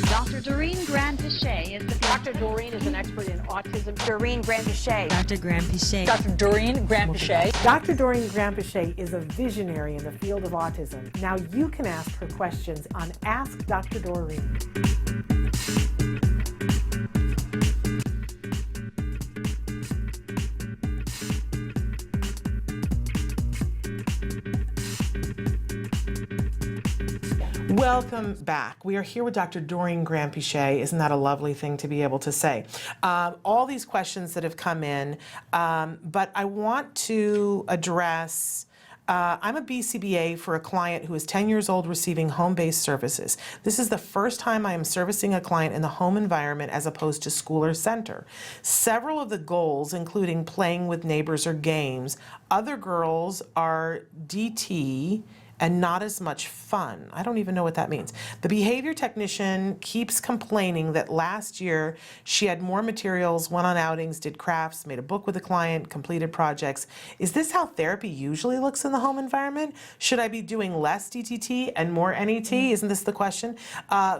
Dr. Doreen Grand-Pichet is the Dr. Doreen is an expert in autism. Doreen Grand-Pichet. Dr. Grand-Pichet. Dr. Doreen Grand-Pichet. Dr. Doreen Grand-Pichet is a visionary in the field of autism. Now you can ask her questions on Ask Dr. Doreen. Welcome back. We are here with Dr. Doreen Grand-Pichet. Isn't that a lovely thing to be able to say? All these questions that have come in, but I want to address, I'm a BCBA for a client who is 10 years old receiving home-based services. This is the first time I am servicing a client in the home environment as opposed to school or center. Several of the goals, including playing with neighbors or games, other girls are DTT, and not as much fun. I don't even know what that means. The behavior technician keeps complaining that last year she had more materials, went on outings, did crafts, made a book with a client, completed projects. Is this how therapy usually looks in the home environment? Should I be doing less DTT and more NET? Isn't this the question?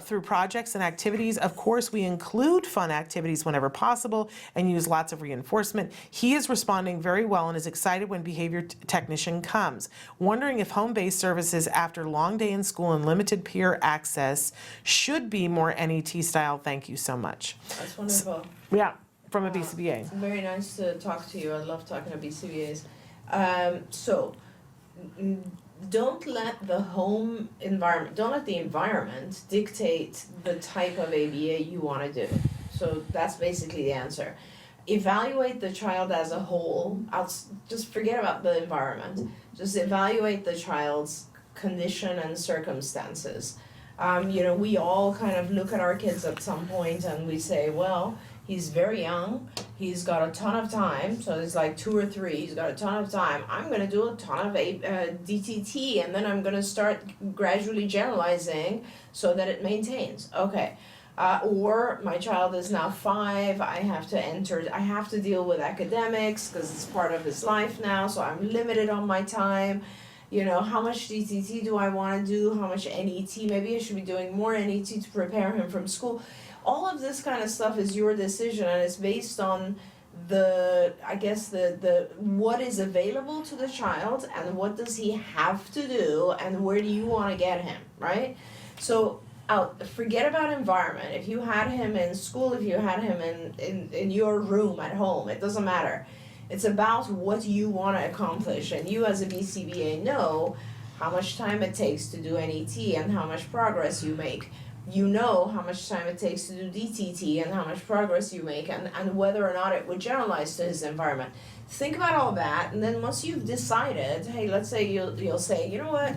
Through projects and activities, of course, we include fun activities whenever possible and use lots of reinforcement. He is responding very well and is excited when behavior technician comes. Wondering if home-based services after long day in school and limited peer access should be more NET style. Thank you so much. That's wonderful. Yeah, from a BCBA. Very nice to talk to you. I love talking to BCBAs. Don't let the home environment, don't let the environment dictate the type of ABA you want to do. So that's basically the answer. Evaluate the child as a whole. Just forget about the environment. Just evaluate the child's condition and circumstances. We all kind of look at our kids at some point and we say, well, he's very young, he's got a ton of time, so it's like 2 or 3, he's got a ton of time. I'm going to do a ton of DTT and then I'm going to start gradually generalizing so that it maintains. Okay. Or my child is now 5, I have to deal with academics because it's part of his life now, so I'm limited on my time. How much DTT do I want to do? How much NET? Maybe I should be doing more NET to prepare him from school. All of this kind of stuff is your decision and it's based on the what is available to the child and what does he have to do and where do you want to get him, right? So forget about environment. If you had him in school, if you had him in your room at home, it doesn't matter. It's about what you want to accomplish, and you as a BCBA know how much time it takes to do NET and how much progress you make. You know how much time it takes to do DTT and how much progress you make and whether or not it would generalize to his environment. Think about all that, and then once you've decided, hey, let's say you'll say, you know what,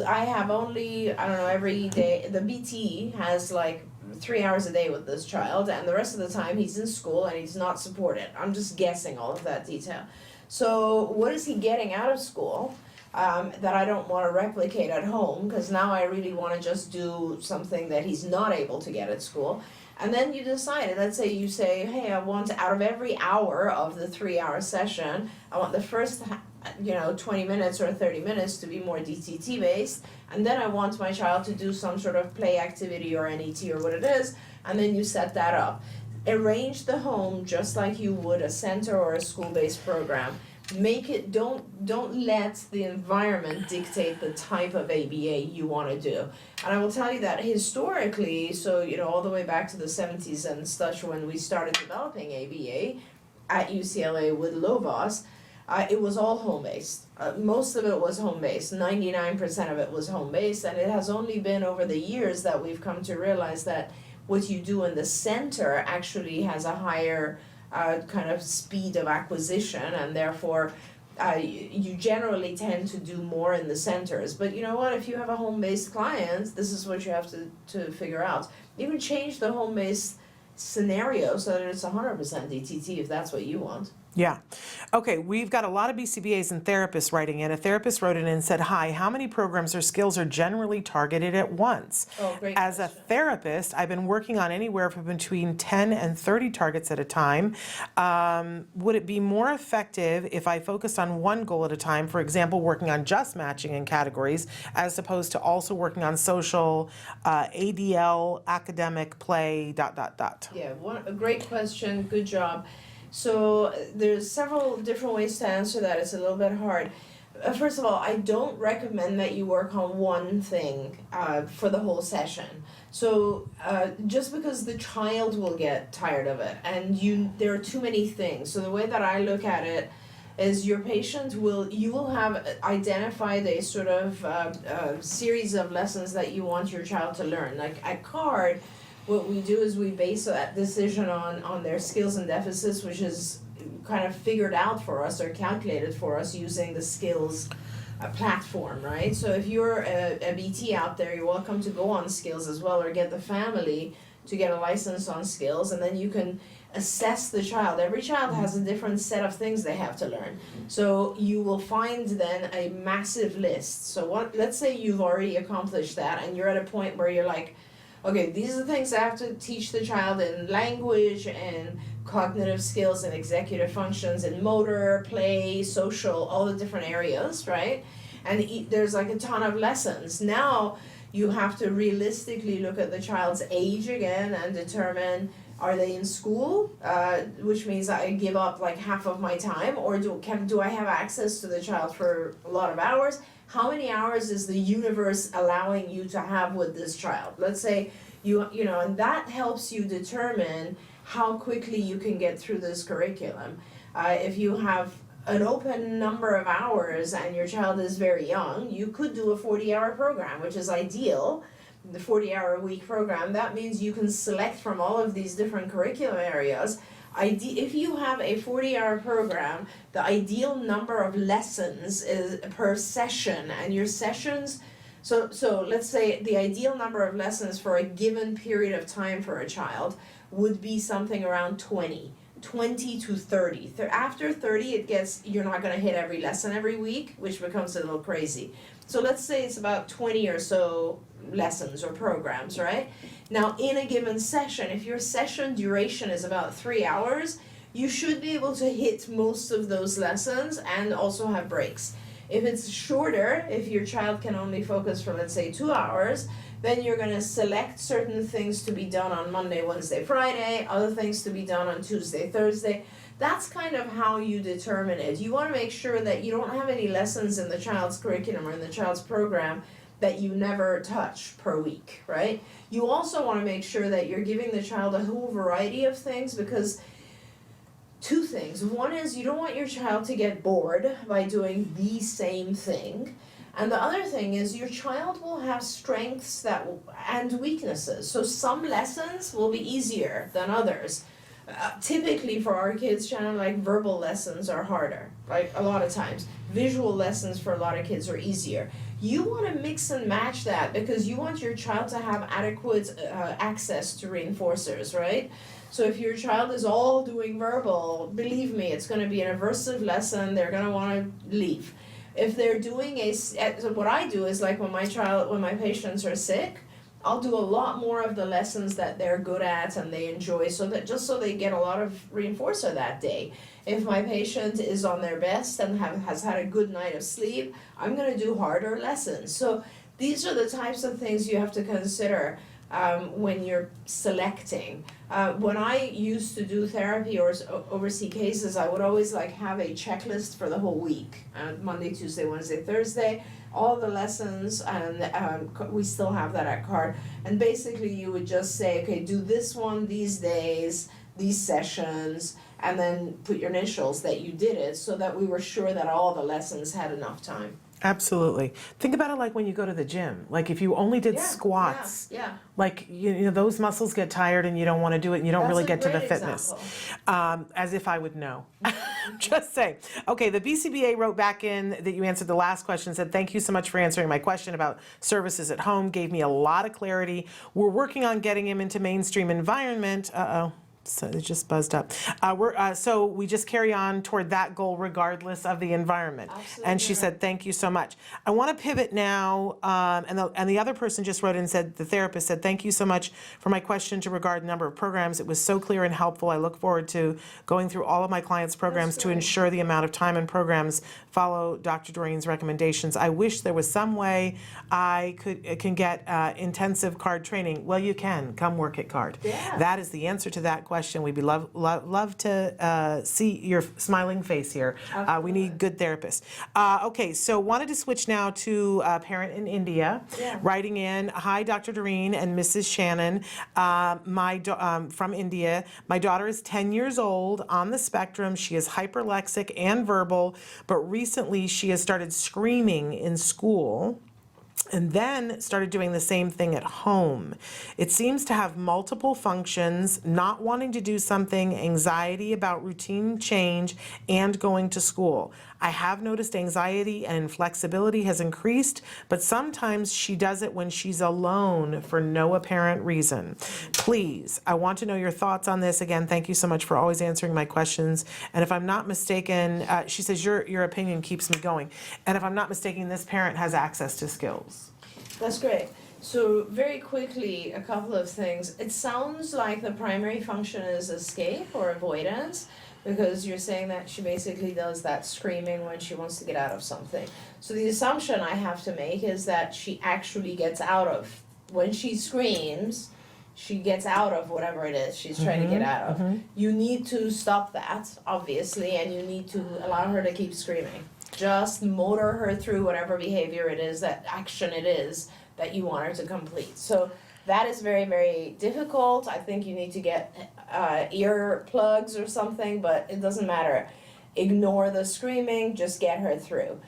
I have only, every day, the BT has like 3 hours a day with this child and the rest of the time he's in school and he's not supported. I'm just guessing all of that detail. So what is he getting out of school that I don't want to replicate at home, because now I really want to just do something that he's not able to get at school. And then you decide, let's say you say, hey, I want out of every hour of the 3-hour session, I want the first 20 minutes or 30 minutes to be more DTT based, and then I want my child to do some sort of play activity or NET or what it is, and then you set that up. Arrange the home just like you would a center or a school-based program. Make it, don't let the environment dictate the type of ABA you want to do. And I will tell you that historically, so all the way back to the 70s and such, when we started developing ABA at UCLA with Lovas, it was all home-based. Most of it was home-based. 99% of it was home-based, and it has only been over the years that we've come to realize that what you do in the center actually has a higher kind of speed of acquisition, and therefore you generally tend to do more in the centers. But you know what, if you have a home-based client, this is what you have to figure out. Even change the home-based scenario so that it's 100% DTT if that's what you want. Yeah. Okay, we've got a lot of BCBAs and therapists writing in. A therapist wrote in and said, hi, how many programs or skills are generally targeted at once? Oh, great As a question. therapist, I've been working on anywhere from between 10 and 30 targets at a time. Would it be more effective if I focused on one goal at a time, for example, working on just matching in categories, as opposed to also working on social, ADL, academic, play, ... Yeah, a great question, good job. So there's several different ways to answer that. It's a little bit hard. First of all, I don't recommend that you work on one thing for the whole session. So just because the child will get tired of it, and there are too many things. So the way that I look at it is you will have identified a sort of series of lessons that you want your child to learn. Like at CARD, what we do is we base that decision on their skills and deficits, which is kind of figured out for us or calculated for us using the skills platform, right? So if you're a BT out there, you're welcome to go on skills as well, or get the family to get a license on skills, and then you can assess the child. Every child has a different set of things they have to learn. So you will find then a massive list. So let's say you've already accomplished that and you're at a point where you're like, okay, these are the things I have to teach the child in language and cognitive skills and executive functions and motor, play, social, all the different areas, right? And there's like a ton of lessons. Now you have to realistically look at the child's age again and determine, are they in school, which means I give up like half of my time, or do I have access to the child for a lot of hours? How many hours is the universe allowing you to have with this child? Let's say and that helps you determine how quickly you can get through this curriculum. If you have an open number of hours and your child is very young, you could do a 40-hour program, which is ideal. The 40-hour-a-week program, that means you can select from all of these different curriculum areas. If you have a 40-hour program, the ideal number of lessons is per session, and your sessions, so let's say the ideal number of lessons for a given period of time for a child would be something around 20 to 30. After 30, you're not going to hit every lesson every week, which becomes a little crazy. So let's say it's about 20 or so lessons or programs, right? Now, in a given session, if your session duration is about 3 hours, you should be able to hit most of those lessons and also have breaks. If it's shorter, if your child can only focus for, let's say, 2 hours, then you're going to select certain things to be done on Monday, Wednesday, Friday, other things to be done on Tuesday, Thursday. That's kind of how you determine it. You want to make sure that you don't have any lessons in the child's curriculum or in the child's program that you never touch per week, right? You also want to make sure that you're giving the child a whole variety of things, because two things. One is you don't want your child to get bored by doing the same thing. And the other thing is your child will have strengths and weaknesses. So some lessons will be easier than others. Typically for our kids, Shannon, like verbal lessons are harder, like a lot of times. Visual lessons for a lot of kids are easier. You want to mix and match that because you want your child to have adequate access to reinforcers, right? So if your child is all doing verbal, believe me, it's going to be an aversive lesson. They're going to want to leave. If they're doing what I do is like when my patients are sick, I'll do a lot more of the lessons that they're good at and they enjoy, so they get a lot of reinforcer that day. If my patient is on their best and has had a good night of sleep, I'm going to do harder lessons. So these are the types of things you have to consider when you're selecting. When I used to do therapy or oversee cases, I would always have a checklist for the whole week. Monday, Tuesday, Wednesday, Thursday, all the lessons, and we still have that at CARD. And basically you would just say, okay, do this one these days, these sessions, and then put your initials that you did it, so that we were sure that all the lessons had enough time. Absolutely. Think about it like when you go to the gym. Like if you only did squats, like those muscles get tired and you don't want to do it and you don't really get to the fitness. As if I would know. Just saying. Okay, the BCBA wrote back in that you answered the last question, said, thank you so much for answering my question about services at home. Gave me a lot of clarity. We're working on getting him into mainstream environment. So it just buzzed up. So we just carry on toward that goal regardless of the environment. Absolutely And she said, thank you so much. I want to pivot now, and the other person just wrote in and said, the therapist said, thank you so much for my question to regard the number of programs. It was so clear and helpful. I look forward to going through all of my clients' programs to ensure the amount of time and programs follow Dr. Doreen's recommendations. I wish there was some way I can get intensive CARD training. Well, you can. Come work at CARD. Yeah. That is the answer to that question. We'd be love to see your smiling face here. We need good therapists. Okay, so wanted to switch now to a parent in India, writing in, hi, Dr. Doreen and Mrs. Shannon, from India. My daughter is 10 years old, on the spectrum. She is hyperlexic and verbal, but recently she has started screaming in school and then started doing the same thing at home. It seems to have multiple functions: not wanting to do something, anxiety about routine change, and going to school. I have noticed anxiety and inflexibility has increased, but sometimes she does it when she's alone for no apparent reason. Please, I want to know your thoughts on this. Again, thank you so much for always answering my questions. And if I'm not mistaken, she says your opinion keeps me going. And if I'm not mistaken, this parent has access to skills. That's great. So very quickly, a couple of things. It sounds like the primary function is escape or avoidance, because you're saying that she basically does that screaming when she wants to get out of something. So the assumption I have to make is that she actually gets out of, when she screams, she gets out of whatever it is she's trying to get out of. You need to stop that, obviously, and you need to allow her to keep screaming. Just motor her through whatever behavior it is, that action it is that you want her to complete. So that is very, very difficult. I think you need to get ear plugs or something, but it doesn't matter. Ignore the screaming, just get her through.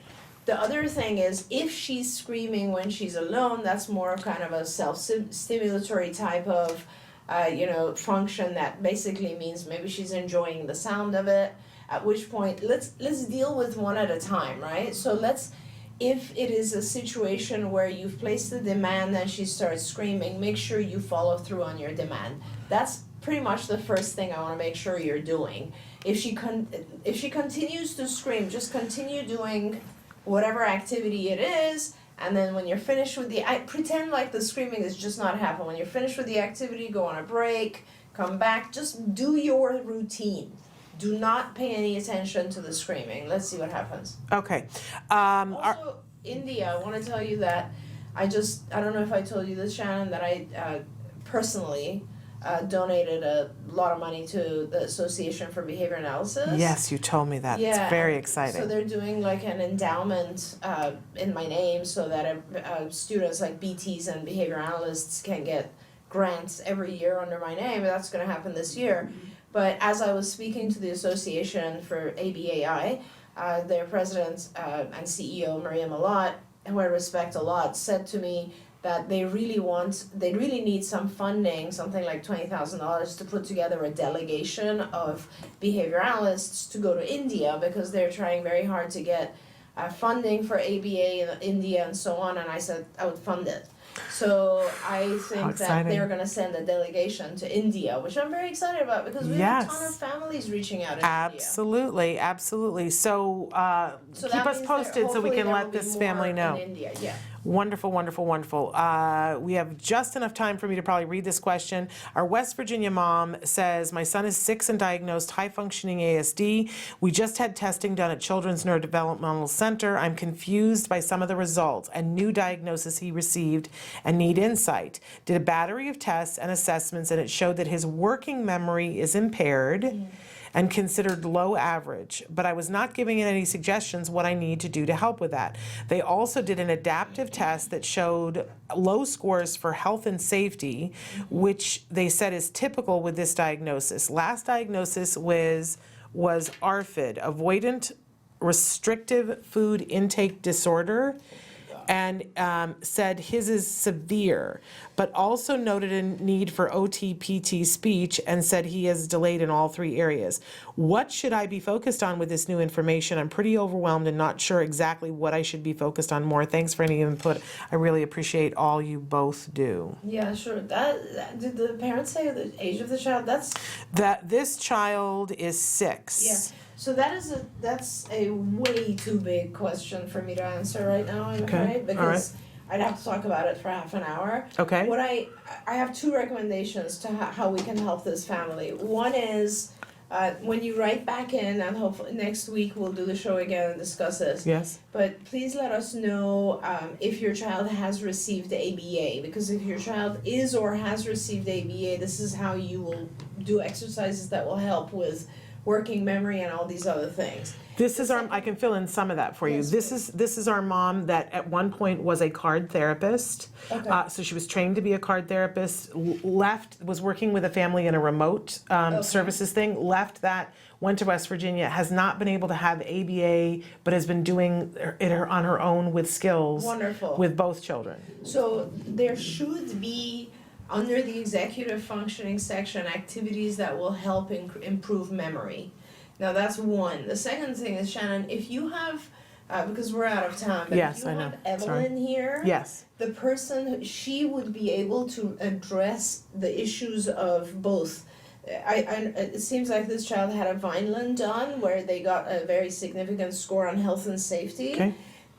The other thing is, if she's screaming when she's alone, that's more kind of a self-stimulatory type of function that basically means maybe she's enjoying the sound of it, at which point let's deal with one at a time, right? So if it is a situation where you've placed the demand and she starts screaming, make sure you follow through on your demand. That's pretty much the first thing I want to make sure you're doing. If she continues to scream, just continue doing whatever activity it is, and then when you're finished with pretend like the screaming is just not happening. When you're finished with the activity, go on a break, come back, just do your routine. Do not pay any attention to the screaming. Let's see what happens. Okay. Also, India, I want to tell you that I don't know if I told you this, Shannon, that I personally donated a lot of money to the Association for Behavior Analysis. Yes, you told me that. Yeah, it's very exciting. So they're doing like an endowment in my name so that students like BTs and behavior analysts can get grants every year under my name. That's going to happen this year. But as I was speaking to the Association for ABAI, their president and CEO, Maria Malott, who I respect a lot, said to me that they really need some funding, something like $20,000, to put together a delegation of behavior analysts to go to India, because they're trying very hard to get funding for ABA in India and so on, and I said I would fund it. So I think that they're going to send a delegation to India, which I'm very excited about, because we have a ton of families reaching out in India. Absolutely. So keep us posted so we can let this family know. In India, yeah. Wonderful, wonderful, wonderful. We have just enough time for me to probably read this question. Our West Virginia mom says, my son is 6 and diagnosed high-functioning ASD. We just had testing done at Children's Neurodevelopmental Center. I'm confused by some of the results and new diagnosis he received and need insight. Did a battery of tests and assessments, and it showed that his working memory is impaired and considered low average, but I was not giving it any suggestions what I need to do to help with that. They also did an adaptive test that showed low scores for health and safety, which they said is typical with this diagnosis. Last diagnosis was ARFID, Avoidant Restrictive Food Intake Disorder. and said his is severe, but also noted a need for OT-PT speech and said he is delayed in all 3 areas. What should I be focused on with this new information? I'm pretty overwhelmed and not sure exactly what I should be focused on more. Thanks for any input. I really appreciate all you both do. Yeah, sure. Did the parents say the age of the child? That this child is 6. Yeah. So that's a way too big question for me to answer right now, I'm afraid, because I'd have to talk about it for half an hour. Okay. What I have 2 recommendations to how we can help this family. One is when you write back in, and hopefully next week we'll do the show again and discuss this. Yes. But please let us know if your child has received ABA, because if your child is or has received ABA, this is how you will do exercises that will help with working memory and all these other things. This is I can fill in some of that for you. Yes, This is our mom that at one point was a card therapist. Okay. So she was trained to be a card therapist, was working with a family in a remote services thing, left that, went to West Virginia, has not been able to have ABA, but has been doing it on her own with skills. Wonderful. With both children. So there should be, under the executive functioning section, activities that will help improve memory. Now that's one. The second thing is, Shannon, if you have, because we're out of time, but Yes, if you I know. have Evelyn here, Yes. the person, she would be able to address the issues of both. It seems like this child had a Vineland done where they got a very significant score on health and safety. Okay.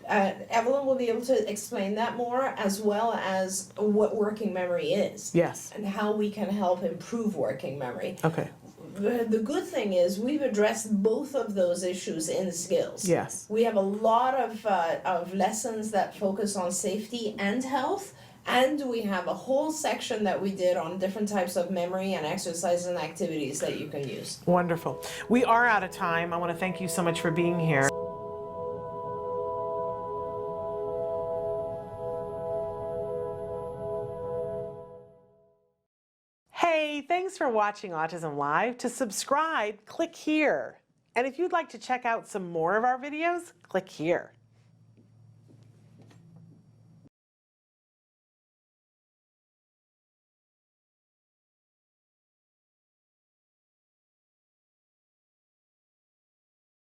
Evelyn will be able to explain that more, as well as what working memory is. Yes. And how we can help improve working memory. Okay. The good thing is we've addressed both of those issues in skills. Yes. We have a lot of lessons that focus on safety and health, and we have a whole section that we did on different types of memory and exercises and activities that you can use. Wonderful. We are out of time. I want to thank you so much for being here. Hey, thanks for watching Autism Live. To subscribe, click here. And if you'd like to check out some more of our videos, click here.